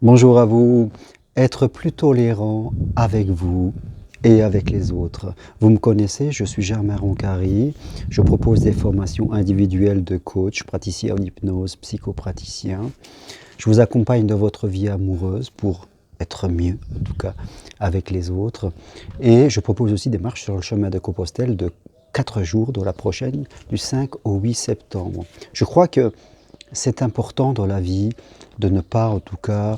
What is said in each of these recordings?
Bonjour à vous. Être plus tolérant avec vous et avec les autres. Vous me connaissez, je suis Germain Roncari. Je propose des formations individuelles de coach, praticien en hypnose, psychopraticien. Je vous accompagne dans votre vie amoureuse pour être mieux, en tout cas, avec les autres. Et je propose aussi des marches sur le chemin de Compostelle de 4 jours, dont la prochaine, du 5 au 8 septembre. Je crois que c'est important dans la vie de ne pas, en tout cas,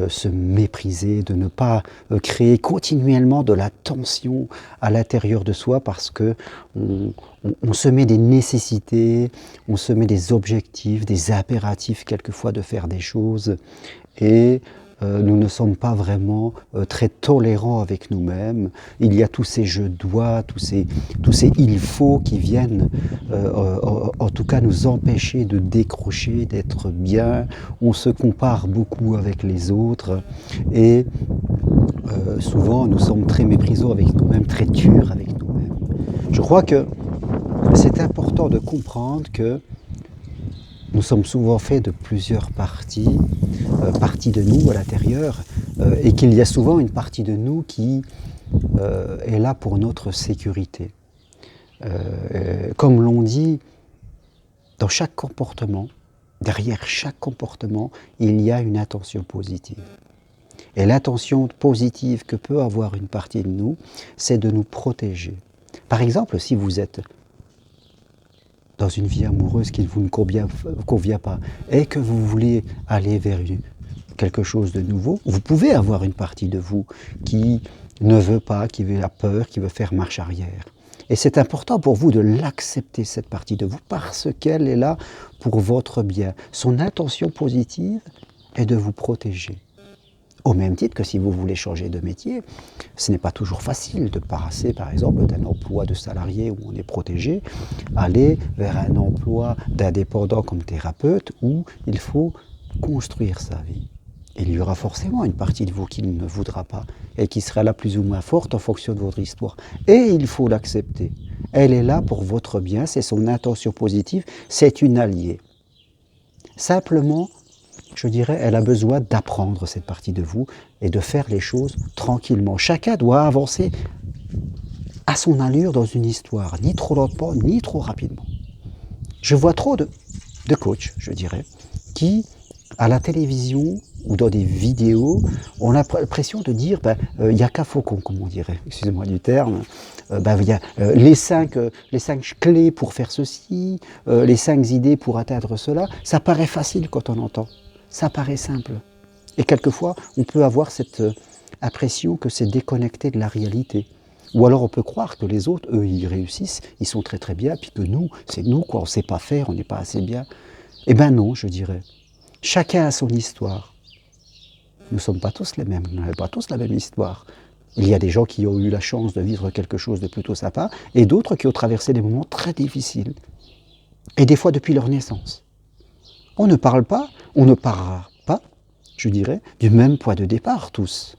se mépriser, de ne pas créer continuellement de la tension à l'intérieur de soi parce que on se met des nécessités, on se met des objectifs, des impératifs quelquefois de faire des choses et nous ne sommes pas vraiment très tolérants avec nous-mêmes. Il y a tous ces je dois, tous ces il faut qui viennent en tout cas nous empêcher de décrocher, d'être bien. On se compare beaucoup avec les autres et souvent nous sommes très méprisants avec nous-mêmes, très durs avec nous-mêmes. Je crois que c'est important de comprendre que nous sommes souvent faits de plusieurs parties de nous à l'intérieur, et qu'il y a souvent une partie de nous qui est là pour notre sécurité. Comme l'on dit, dans chaque comportement, derrière chaque comportement, il y a une intention positive. Et l'intention positive que peut avoir une partie de nous, c'est de nous protéger. Par exemple, si vous êtes dans une vie amoureuse qui ne vous convient pas et que vous voulez aller vers quelque chose de nouveau, vous pouvez avoir une partie de vous qui ne veut pas, qui a peur, qui veut faire marche arrière. Et c'est important pour vous de l'accepter, cette partie de vous, parce qu'elle est là pour votre bien. Son intention positive est de vous protéger. Au même titre que si vous voulez changer de métier, ce n'est pas toujours facile de passer, par exemple, d'un emploi de salarié où on est protégé, aller vers un emploi d'indépendant comme thérapeute où il faut construire sa vie. Il y aura forcément une partie de vous qui ne voudra pas et qui sera là plus ou moins forte en fonction de votre histoire. Et il faut l'accepter. Elle est là pour votre bien, c'est son intention positive, c'est une alliée. Simplement, je dirais, elle a besoin d'apprendre cette partie de vous et de faire les choses tranquillement. Chacun doit avancer à son allure dans une histoire, ni trop lentement, ni trop rapidement. Je vois trop de coachs, je dirais, qui, à la télévision ou dans des vidéos, ont l'impression de dire il n'y a qu'à faucon, comme on dirait, excusez-moi du terme. Il y a les cinq clés pour faire ceci, les 5 idées pour atteindre cela. Ça paraît facile quand on entend. Ça paraît simple. Et quelquefois, on peut avoir cette impression que c'est déconnecté de la réalité. Ou alors on peut croire que les autres, eux, ils réussissent, ils sont très très bien, puis que nous, c'est nous, quoi, on ne sait pas faire, on n'est pas assez bien. Eh bien non, je dirais. Chacun a son histoire. Nous ne sommes pas tous les mêmes, nous n'avons pas tous la même histoire. Il y a des gens qui ont eu la chance de vivre quelque chose de plutôt sympa, et d'autres qui ont traversé des moments très difficiles. Et des fois depuis leur naissance. On ne parle pas, on ne parlera pas, je dirais, du même point de départ tous.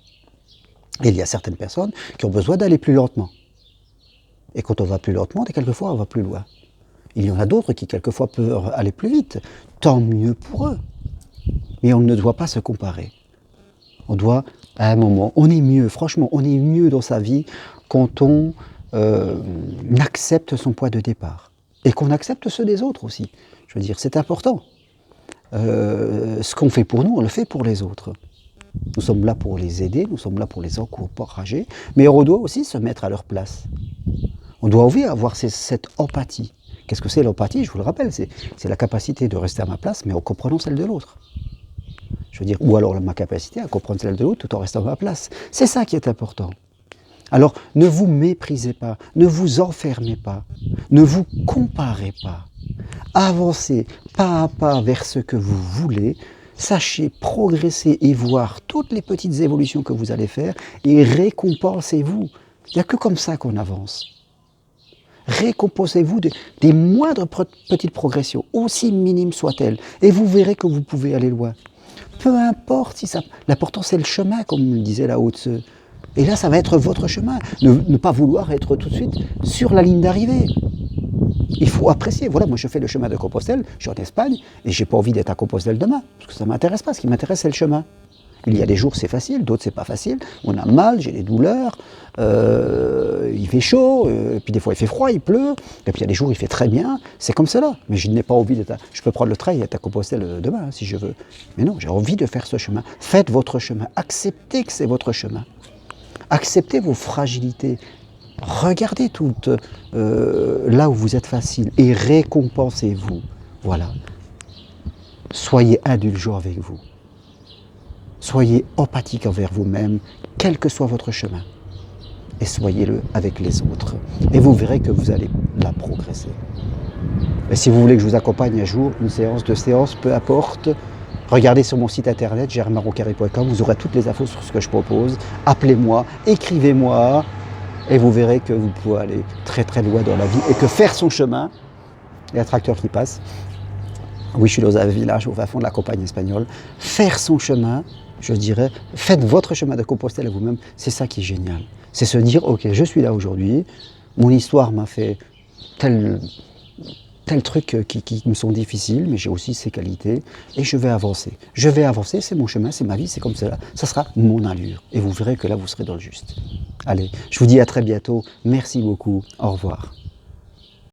Et il y a certaines personnes qui ont besoin d'aller plus lentement. Et quand on va plus lentement, quelquefois on va plus loin. Il y en a d'autres qui quelquefois peuvent aller plus vite. Tant mieux pour eux. Mais on ne doit pas se comparer. On doit, à un moment, on est mieux, franchement, on est mieux dans sa vie quand on accepte son point de départ. Et qu'on accepte ceux des autres aussi. Je veux dire, c'est important. Ce qu'on fait pour nous, on le fait pour les autres. Nous sommes là pour les aider, nous sommes là pour les encourager, mais on doit aussi se mettre à leur place. On doit aussi avoir cette empathie. Qu'est-ce que c'est l'empathie? Je vous le rappelle, c'est la capacité de rester à ma place, mais en comprenant celle de l'autre. Je veux dire, ou alors ma capacité à comprendre celle de l'autre tout en restant à ma place. C'est ça qui est important. Alors, ne vous méprisez pas, ne vous enfermez pas, ne vous comparez pas. Avancez pas à pas vers ce que vous voulez, sachez progresser et voir toutes les petites évolutions que vous allez faire et récompensez-vous. Il n'y a que comme ça qu'on avance. Récompensez-vous des moindres petites progressions, aussi minimes soient-elles, et vous verrez que vous pouvez aller loin. Peu importe si ça... L'important c'est le chemin, comme le disait Lao Tse. Et là, ça va être votre chemin. Ne pas vouloir être tout de suite sur la ligne d'arrivée. Il faut apprécier. Voilà, moi je fais le chemin de Compostelle, je suis en Espagne, et j'ai pas envie d'être à Compostelle demain, parce que ça ne m'intéresse pas. Ce qui m'intéresse, c'est le chemin. Il y a des jours c'est facile, d'autres c'est pas facile. On a mal, j'ai des douleurs, il fait chaud, puis des fois il fait froid, il pleut, et puis il y a des jours il fait très bien. C'est comme cela. Mais je n'ai pas envie d'être... Je peux prendre le train et être à Compostelle demain, hein, si je veux. Mais non, j'ai envie de faire ce chemin. Faites votre chemin. Acceptez que c'est votre chemin. Acceptez vos fragilités. Regardez tout là où vous êtes facile et récompensez-vous. Voilà. Soyez indulgents avec vous. Soyez empathique envers vous-même, quel que soit votre chemin. Et soyez-le avec les autres. Et vous verrez que vous allez là progresser. Et si vous voulez que je vous accompagne un jour, une séance, 2 séances, peu importe, regardez sur mon site internet germainroncarré.com, vous aurez toutes les infos sur ce que je propose. Appelez-moi, écrivez-moi, et vous verrez que vous pouvez aller très très loin dans la vie et que faire son chemin, il y a un tracteur qui passe. Oui, je suis dans un village au fin fond de la campagne espagnole. Faire son chemin, je dirais, faites votre chemin de Compostelle à vous-même, c'est ça qui est génial. C'est se dire, ok, je suis là aujourd'hui, mon histoire m'a fait tel truc qui me sont difficiles, mais j'ai aussi ces qualités, et je vais avancer. Je vais avancer, c'est mon chemin, c'est ma vie, c'est comme cela. Ça sera mon allure, et vous verrez que là, vous serez dans le juste. Allez, je vous dis à très bientôt, merci beaucoup, au revoir.